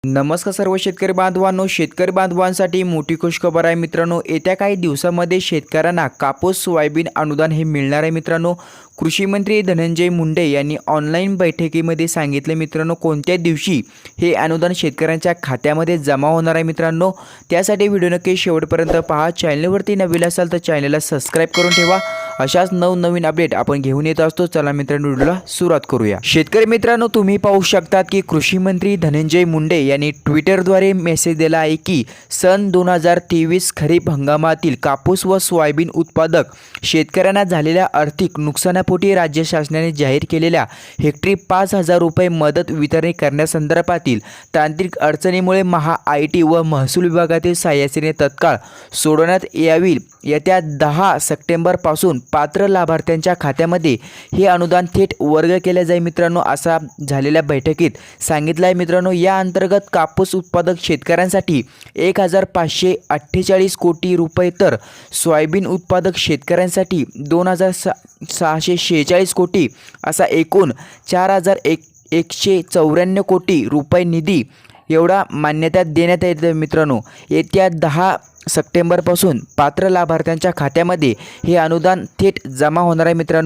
नमस्कार सर्व शेतकरी बांधवांनो, शेतकरी बांधवांसाठी मोठी खुशखबर आहे मित्रांनो। येत्या काही दिवसांमध्ये शेतकऱ्यांना कापूस सोयाबीन अनुदान हे मिळणार आहे मित्रांनो। कृषी मंत्री धनंजय मुंडे यांनी ऑनलाईन बैठकीमध्ये सांगितले मित्रांनो, कोणत्या दिवशी हे अनुदान शेतकऱ्यांच्या खात्यामध्ये जमा होणार आहे मित्रांनो। त्यासाठी व्हिडिओ नक्की शेवटपर्यंत पहा। चॅनलवरती नवीन असाल तर चॅनलला सबस्क्राइब करून ठेवा। अशाच नवनवीन अपडेट आपण घेऊन येत असतो। चला मित्रांनो, व्हिडिओला सुरुवात करूया। शेतकरी मित्रांनो, तुम्ही पाहू शकतात की कृषी मंत्री धनंजय मुंडे यांनी ट्विटरद्वारे मेसेज दिला आहे की सन 2023 खरीप हंगामातील कापूस व सोयाबीन उत्पादक शेतकऱ्यांना झालेल्या आर्थिक नुकसानापोटी राज्य शासनाने जाहीर केलेल्या हेक्टरी 5,000 रुपये मदत वितरण करण्यासंदर्भातील तांत्रिक अडचणीमुळे महा-आय-टी व महसूल विभागातील सहाय्यतेने तत्काळ सोडवण्यात यावी। येत्या 10 सप्टेंबरपासून पात्र लाभार्थ्यांच्या खात्यामध्ये हे अनुदान थेट वर्ग केले जाईल मित्रांनो, असा झालेल्या बैठकीत सांगितलं आहे मित्रांनो। या अंतर्गत कापूस उत्पादक शेतकऱ्यांसाठी 1,548 कोटी रुपये तर सोयाबीन उत्पादक शेतकऱ्यांसाठी 2,646 कोटी असा एकूण 4,194 कोटी रुपये निधी एवढा मान्यता देण्यात येते मित्रांनो। येत्या 10 सप्टेंबरपासून पात्र लाभार्थ्यांच्या खात्यामध्ये हे अनुदान थेट जमा होणार आहे मित्रांनो।